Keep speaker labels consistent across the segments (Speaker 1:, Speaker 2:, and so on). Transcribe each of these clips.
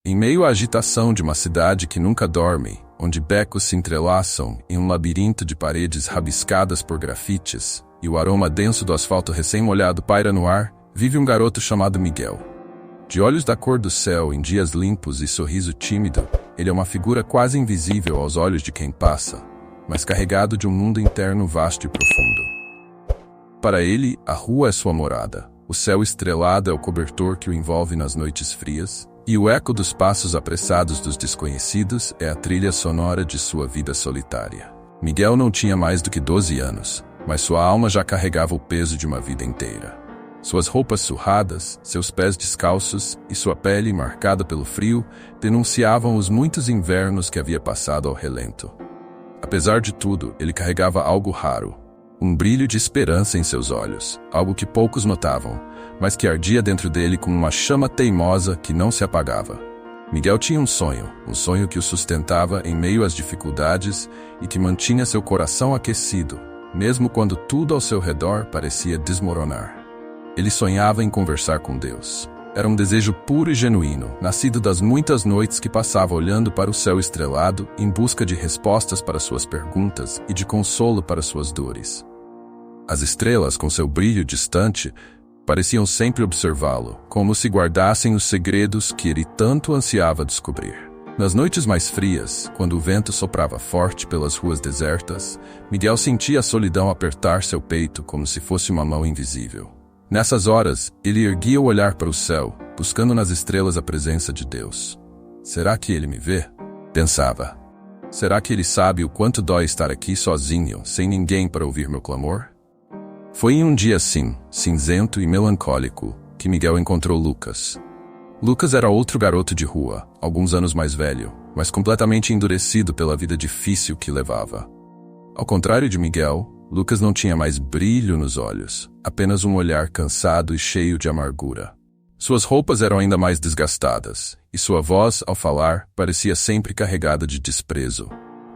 Speaker 1: Em meio à agitação de uma cidade que nunca dorme, onde becos se entrelaçam em um labirinto de paredes rabiscadas por grafites, e o aroma denso do asfalto recém-molhado paira no ar, vive um garoto chamado Miguel. De olhos da cor do céu em dias limpos e sorriso tímido, ele é uma figura quase invisível aos olhos de quem passa, mas carregado de um mundo interno vasto e profundo. Para ele, a rua é sua morada, o céu estrelado é o cobertor que o envolve nas noites frias, e o eco dos passos apressados dos desconhecidos é a trilha sonora de sua vida solitária. Miguel não tinha mais do que 12 anos, mas sua alma já carregava o peso de uma vida inteira. Suas roupas surradas, seus pés descalços e sua pele marcada pelo frio denunciavam os muitos invernos que havia passado ao relento. Apesar de tudo, ele carregava algo raro, um brilho de esperança em seus olhos, algo que poucos notavam, mas que ardia dentro dele como uma chama teimosa que não se apagava. Miguel tinha um sonho que o sustentava em meio às dificuldades e que mantinha seu coração aquecido, mesmo quando tudo ao seu redor parecia desmoronar. Ele sonhava em conversar com Deus. Era um desejo puro e genuíno, nascido das muitas noites que passava olhando para o céu estrelado em busca de respostas para suas perguntas e de consolo para suas dores. As estrelas, com seu brilho distante, pareciam sempre observá-lo, como se guardassem os segredos que ele tanto ansiava descobrir. Nas noites mais frias, quando o vento soprava forte pelas ruas desertas, Miguel sentia a solidão apertar seu peito como se fosse uma mão invisível. Nessas horas, ele erguia o olhar para o céu, buscando nas estrelas a presença de Deus. Será que ele me vê? Pensava. Será que ele sabe o quanto dói estar aqui sozinho, sem ninguém para ouvir meu clamor? Foi em um dia assim, cinzento e melancólico, que Miguel encontrou Lucas. Lucas era outro garoto de rua, alguns anos mais velho, mas completamente endurecido pela vida difícil que levava. Ao contrário de Miguel, Lucas não tinha mais brilho nos olhos, apenas um olhar cansado e cheio de amargura. Suas roupas eram ainda mais desgastadas, e sua voz, ao falar, parecia sempre carregada de desprezo.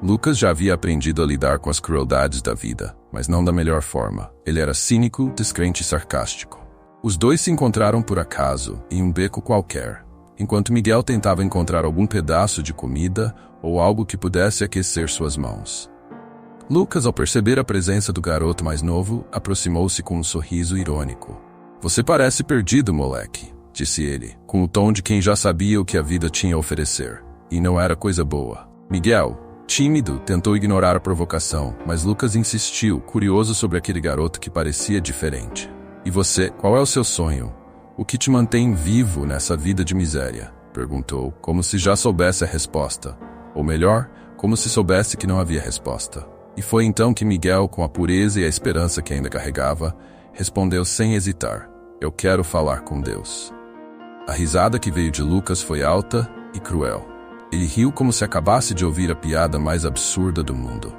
Speaker 1: Lucas já havia aprendido a lidar com as crueldades da vida, mas não da melhor forma. Ele era cínico, descrente e sarcástico. Os dois se encontraram por acaso, em um beco qualquer, enquanto Miguel tentava encontrar algum pedaço de comida ou algo que pudesse aquecer suas mãos. Lucas, ao perceber a presença do garoto mais novo, aproximou-se com um sorriso irônico. "Você parece perdido, moleque", disse ele, com o tom de quem já sabia o que a vida tinha a oferecer. E não era coisa boa. Miguel, tímido, tentou ignorar a provocação, mas Lucas insistiu, curioso sobre aquele garoto que parecia diferente. "E você, qual é o seu sonho? O que te mantém vivo nessa vida de miséria?", perguntou, como se já soubesse a resposta. Ou melhor, como se soubesse que não havia resposta. E foi então que Miguel, com a pureza e a esperança que ainda carregava, respondeu sem hesitar: "Eu quero falar com Deus." A risada que veio de Lucas foi alta e cruel. Ele riu como se acabasse de ouvir a piada mais absurda do mundo.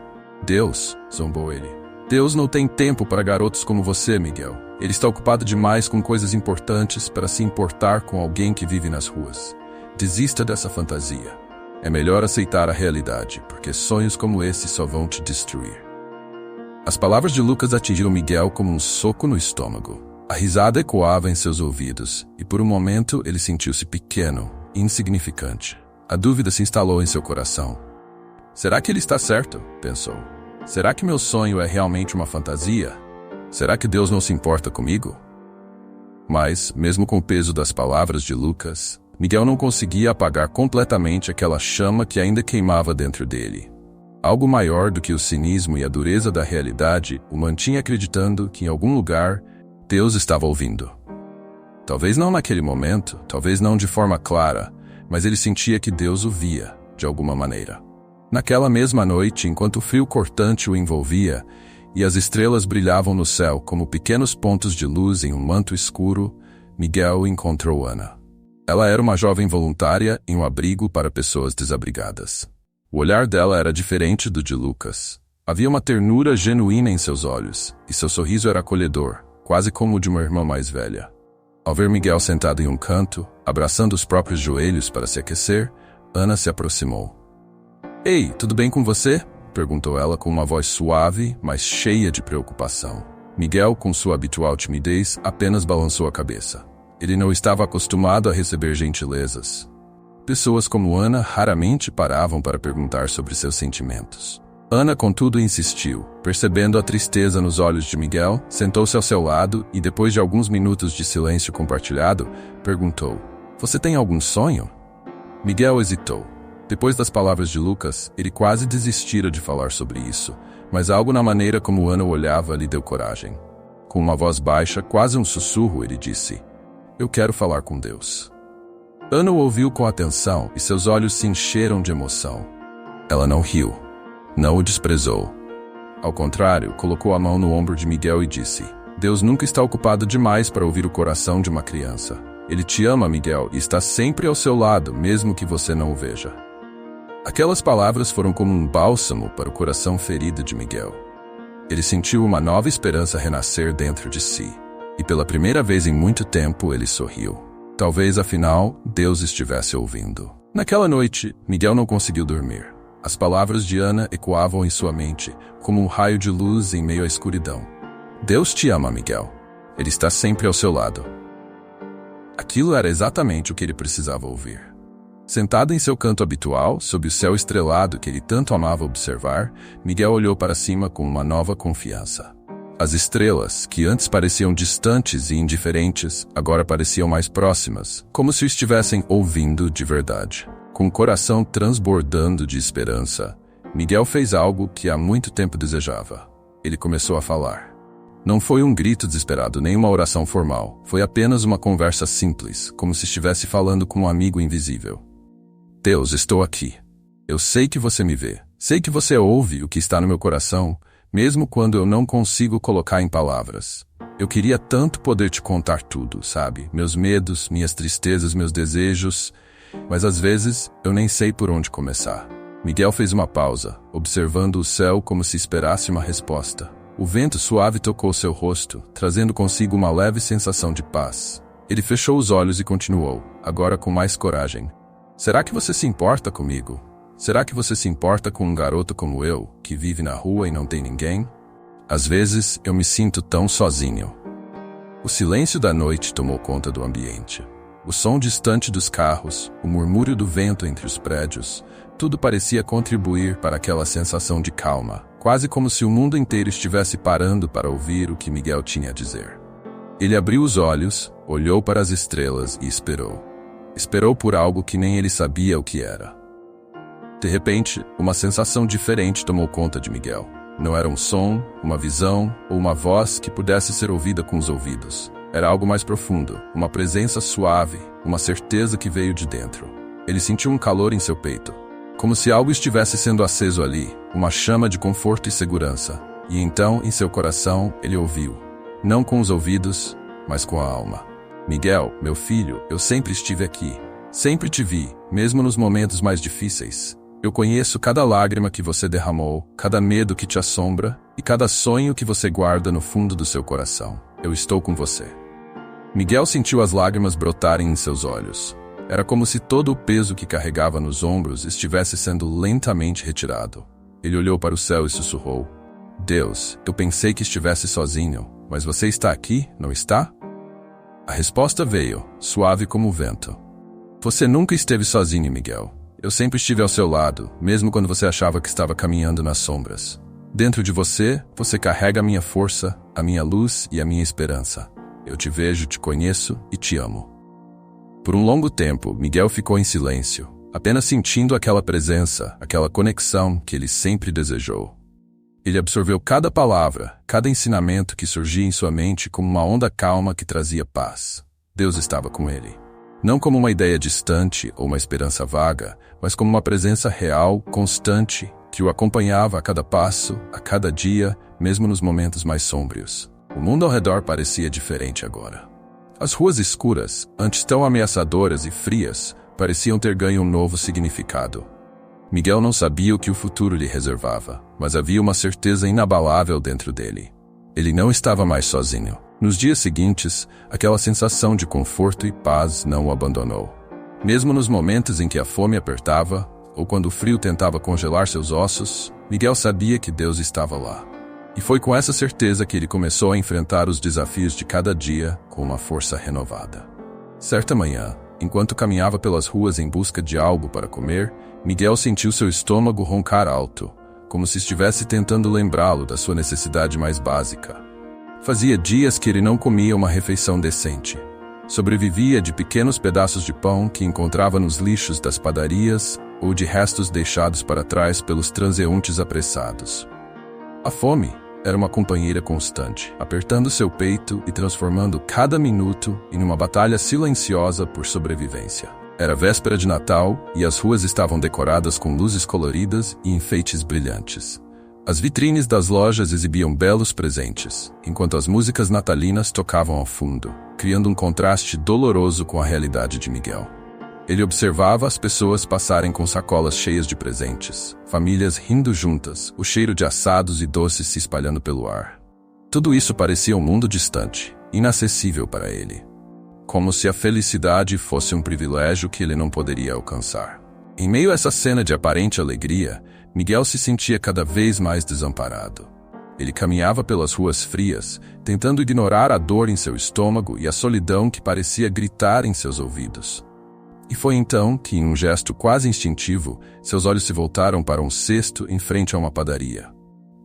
Speaker 1: "Deus", zombou ele. "Deus não tem tempo para garotos como você, Miguel. Ele está ocupado demais com coisas importantes para se importar com alguém que vive nas ruas. Desista dessa fantasia. É melhor aceitar a realidade, porque sonhos como esse só vão te destruir." As palavras de Lucas atingiram Miguel como um soco no estômago. A risada ecoava em seus ouvidos, e por um momento ele sentiu-se pequeno, insignificante. A dúvida se instalou em seu coração. "Será que ele está certo?", pensou. "Será que meu sonho é realmente uma fantasia? Será que Deus não se importa comigo?" Mas, mesmo com o peso das palavras de Lucas, Miguel não conseguia apagar completamente aquela chama que ainda queimava dentro dele. Algo maior do que o cinismo e a dureza da realidade o mantinha acreditando que em algum lugar Deus estava ouvindo. Talvez não naquele momento, talvez não de forma clara, mas ele sentia que Deus o via, de alguma maneira. Naquela mesma noite, enquanto o frio cortante o envolvia e as estrelas brilhavam no céu como pequenos pontos de luz em um manto escuro, Miguel encontrou Ana. Ela era uma jovem voluntária em um abrigo para pessoas desabrigadas. O olhar dela era diferente do de Lucas. Havia uma ternura genuína em seus olhos, e seu sorriso era acolhedor, quase como o de uma irmã mais velha. Ao ver Miguel sentado em um canto, abraçando os próprios joelhos para se aquecer, Ana se aproximou. "Ei, tudo bem com você?", perguntou ela com uma voz suave, mas cheia de preocupação. Miguel, com sua habitual timidez, apenas balançou a cabeça. Ele não estava acostumado a receber gentilezas. Pessoas como Ana raramente paravam para perguntar sobre seus sentimentos. Ana, contudo, insistiu. Percebendo a tristeza nos olhos de Miguel, sentou-se ao seu lado e, depois de alguns minutos de silêncio compartilhado, perguntou: "Você tem algum sonho?" Miguel hesitou. Depois das palavras de Lucas, ele quase desistira de falar sobre isso, mas algo na maneira como Ana o olhava lhe deu coragem. Com uma voz baixa, quase um sussurro, ele disse: "Eu quero falar com Deus." Ana o ouviu com atenção e seus olhos se encheram de emoção. Ela não riu. Não o desprezou. Ao contrário, colocou a mão no ombro de Miguel e disse: "Deus nunca está ocupado demais para ouvir o coração de uma criança. Ele te ama, Miguel, e está sempre ao seu lado, mesmo que você não o veja." Aquelas palavras foram como um bálsamo para o coração ferido de Miguel. Ele sentiu uma nova esperança renascer dentro de si. E pela primeira vez em muito tempo ele sorriu. Talvez, afinal, Deus estivesse ouvindo. Naquela noite, Miguel não conseguiu dormir. As palavras de Ana ecoavam em sua mente, como um raio de luz em meio à escuridão. "Deus te ama, Miguel. Ele está sempre ao seu lado." Aquilo era exatamente o que ele precisava ouvir. Sentado em seu canto habitual, sob o céu estrelado que ele tanto amava observar, Miguel olhou para cima com uma nova confiança. As estrelas, que antes pareciam distantes e indiferentes, agora pareciam mais próximas, como se o estivessem ouvindo de verdade. Com o coração transbordando de esperança, Miguel fez algo que há muito tempo desejava. Ele começou a falar. Não foi um grito desesperado nem uma oração formal, foi apenas uma conversa simples, como se estivesse falando com um amigo invisível. "Deus, estou aqui. Eu sei que você me vê. Sei que você ouve o que está no meu coração, mesmo quando eu não consigo colocar em palavras. Eu queria tanto poder te contar tudo, sabe? Meus medos, minhas tristezas, meus desejos, mas às vezes eu nem sei por onde começar." Miguel fez uma pausa, observando o céu como se esperasse uma resposta. O vento suave tocou seu rosto, trazendo consigo uma leve sensação de paz. Ele fechou os olhos e continuou, agora com mais coragem. "Será que você se importa comigo? Será que você se importa com um garoto como eu, que vive na rua e não tem ninguém? Às vezes eu me sinto tão sozinho." O silêncio da noite tomou conta do ambiente. O som distante dos carros, o murmúrio do vento entre os prédios, tudo parecia contribuir para aquela sensação de calma, quase como se o mundo inteiro estivesse parando para ouvir o que Miguel tinha a dizer. Ele abriu os olhos, olhou para as estrelas e esperou. Esperou por algo que nem ele sabia o que era. De repente, uma sensação diferente tomou conta de Miguel. Não era um som, uma visão ou uma voz que pudesse ser ouvida com os ouvidos. Era algo mais profundo, uma presença suave, uma certeza que veio de dentro. Ele sentiu um calor em seu peito, como se algo estivesse sendo aceso ali, uma chama de conforto e segurança. E então, em seu coração, ele ouviu, não com os ouvidos, mas com a alma. "Miguel, meu filho, eu sempre estive aqui. Sempre te vi, mesmo nos momentos mais difíceis. Eu conheço cada lágrima que você derramou, cada medo que te assombra e cada sonho que você guarda no fundo do seu coração. Eu estou com você." Miguel sentiu as lágrimas brotarem em seus olhos. Era como se todo o peso que carregava nos ombros estivesse sendo lentamente retirado. Ele olhou para o céu e sussurrou: "Deus, eu pensei que estivesse sozinho, mas você está aqui, não está?" A resposta veio, suave como o vento. "Você nunca esteve sozinho, Miguel. Eu sempre estive ao seu lado, mesmo quando você achava que estava caminhando nas sombras. Dentro de você, você carrega a minha força, a minha luz e a minha esperança. Eu te vejo, te conheço e te amo." Por um longo tempo, Miguel ficou em silêncio, apenas sentindo aquela presença, aquela conexão que ele sempre desejou. Ele absorveu cada palavra, cada ensinamento que surgia em sua mente como uma onda calma que trazia paz. Deus estava com ele. Não como uma ideia distante ou uma esperança vaga, mas como uma presença real, constante, que o acompanhava a cada passo, a cada dia, mesmo nos momentos mais sômbrios. O mundo ao redor parecia diferente agora. As ruas escuras, antes tão ameaçadoras e frias, pareciam ter ganho um novo significado. Miguel não sabia o que o futuro lhe reservava, mas havia uma certeza inabalável dentro dele. Ele não estava mais sozinho. Nos dias seguintes, aquela sensação de conforto e paz não o abandonou. Mesmo nos momentos em que a fome apertava, ou quando o frio tentava congelar seus ossos, Miguel sabia que Deus estava lá. E foi com essa certeza que ele começou a enfrentar os desafios de cada dia com uma força renovada. Certa manhã, Enquanto caminhava pelas ruas em busca de algo para comer, Miguel sentiu seu estômago roncar alto, como se estivesse tentando lembrá-lo da sua necessidade mais básica. Fazia dias que ele não comia uma refeição decente. Sobrevivia de pequenos pedaços de pão que encontrava nos lixos das padarias ou de restos deixados para trás pelos transeuntes apressados. A fome era uma companheira constante, apertando seu peito e transformando cada minuto em uma batalha silenciosa por sobrevivência. Era véspera de Natal e as ruas estavam decoradas com luzes coloridas e enfeites brilhantes. As vitrines das lojas exibiam belos presentes, enquanto as músicas natalinas tocavam ao fundo, criando um contraste doloroso com a realidade de Miguel. Ele observava as pessoas passarem com sacolas cheias de presentes, famílias rindo juntas, o cheiro de assados e doces se espalhando pelo ar. Tudo isso parecia um mundo distante, inacessível para ele. Como se a felicidade fosse um privilégio que ele não poderia alcançar. Em meio a essa cena de aparente alegria, Miguel se sentia cada vez mais desamparado. Ele caminhava pelas ruas frias, tentando ignorar a dor em seu estômago e a solidão que parecia gritar em seus ouvidos. E foi então que, em um gesto quase instintivo, seus olhos se voltaram para um cesto em frente a uma padaria.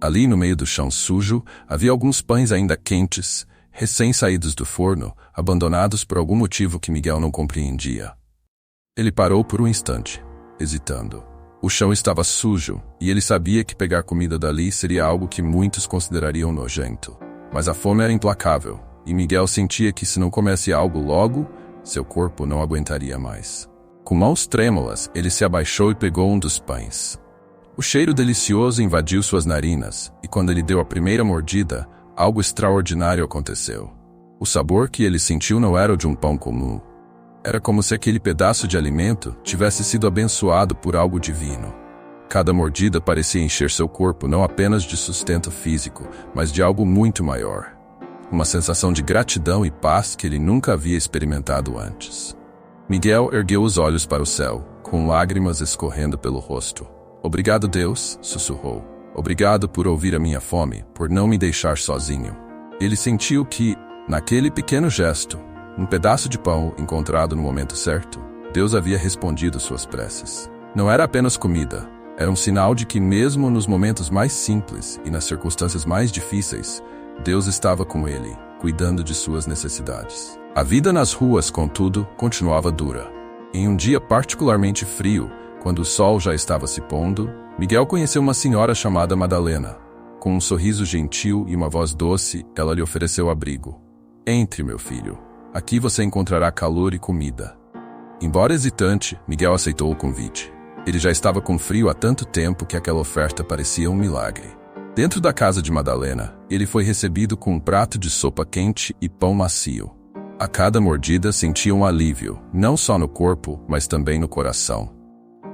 Speaker 1: Ali, no meio do chão sujo, havia alguns pães ainda quentes, recém-saídos do forno, abandonados por algum motivo que Miguel não compreendia. Ele parou por um instante, hesitando. O chão estava sujo, e ele sabia que pegar comida dali seria algo que muitos considerariam nojento. Mas a fome era implacável, e Miguel sentia que se não comesse algo logo, seu corpo não aguentaria mais. Com mãos trêmulas, ele se abaixou e pegou um dos pães. O cheiro delicioso invadiu suas narinas, e quando ele deu a primeira mordida, algo extraordinário aconteceu. O sabor que ele sentiu não era o de um pão comum. Era como se aquele pedaço de alimento tivesse sido abençoado por algo divino. Cada mordida parecia encher seu corpo não apenas de sustento físico, mas de algo muito maior. Uma sensação de gratidão e paz que ele nunca havia experimentado antes. Miguel ergueu os olhos para o céu, com lágrimas escorrendo pelo rosto. "Obrigado, Deus", sussurrou. "Obrigado por ouvir a minha fome, por não me deixar sozinho." Ele sentiu que, naquele pequeno gesto, um pedaço de pão encontrado no momento certo, Deus havia respondido suas preces. Não era apenas comida, era um sinal de que mesmo nos momentos mais simples e nas circunstâncias mais difíceis, Deus estava com ele, cuidando de suas necessidades. A vida nas ruas, contudo, continuava dura. Em um dia particularmente frio, quando o sol já estava se pondo, Miguel conheceu uma senhora chamada Madalena. Com um sorriso gentil e uma voz doce, ela lhe ofereceu abrigo. "Entre, meu filho. Aqui você encontrará calor e comida." Embora hesitante, Miguel aceitou o convite. Ele já estava com frio há tanto tempo que aquela oferta parecia um milagre. Dentro da casa de Madalena, ele foi recebido com um prato de sopa quente e pão macio. A cada mordida sentia um alívio, não só no corpo, mas também no coração.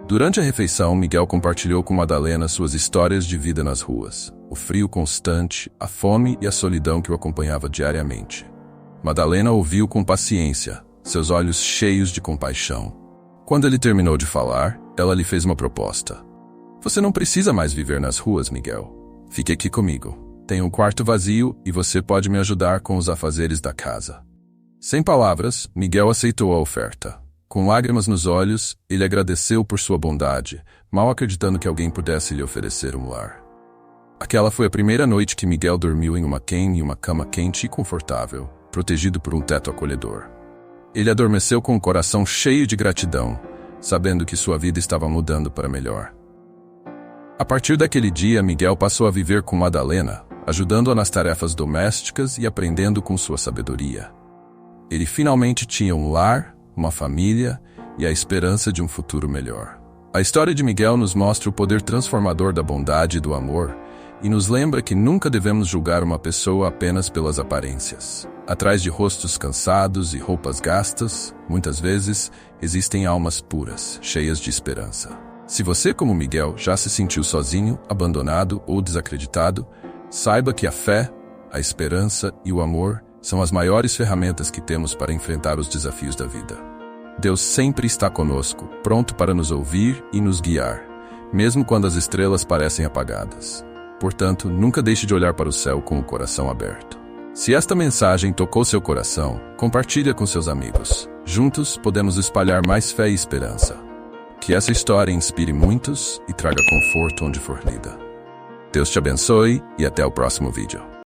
Speaker 1: Durante a refeição, Miguel compartilhou com Madalena suas histórias de vida nas ruas, o frio constante, a fome e a solidão que o acompanhava diariamente. Madalena ouviu com paciência, seus olhos cheios de compaixão. Quando ele terminou de falar, ela lhe fez uma proposta. "Você não precisa mais viver nas ruas, Miguel. Fique aqui comigo. Tenho um quarto vazio e você pode me ajudar com os afazeres da casa." Sem palavras, Miguel aceitou a oferta. Com lágrimas nos olhos, ele agradeceu por sua bondade, mal acreditando que alguém pudesse lhe oferecer um lar. Aquela foi a primeira noite que Miguel dormiu em uma cama quente e confortável, protegido por um teto acolhedor. Ele adormeceu com o coração cheio de gratidão, sabendo que sua vida estava mudando para melhor. A partir daquele dia, Miguel passou a viver com Madalena, ajudando-a nas tarefas domésticas e aprendendo com sua sabedoria. Ele finalmente tinha um lar, uma família e a esperança de um futuro melhor. A história de Miguel nos mostra o poder transformador da bondade e do amor e nos lembra que nunca devemos julgar uma pessoa apenas pelas aparências. Atrás de rostos cansados e roupas gastas, muitas vezes, existem almas puras, cheias de esperança. Se você, como Miguel, já se sentiu sozinho, abandonado ou desacreditado, saiba que a fé, a esperança e o amor são as maiores ferramentas que temos para enfrentar os desafios da vida. Deus sempre está conosco, pronto para nos ouvir e nos guiar, mesmo quando as estrelas parecem apagadas. Portanto, nunca deixe de olhar para o céu com o coração aberto. Se esta mensagem tocou seu coração, compartilhe com seus amigos. Juntos podemos espalhar mais fé e esperança. Que essa história inspire muitos e traga conforto onde for lida. Deus te abençoe e até o próximo vídeo.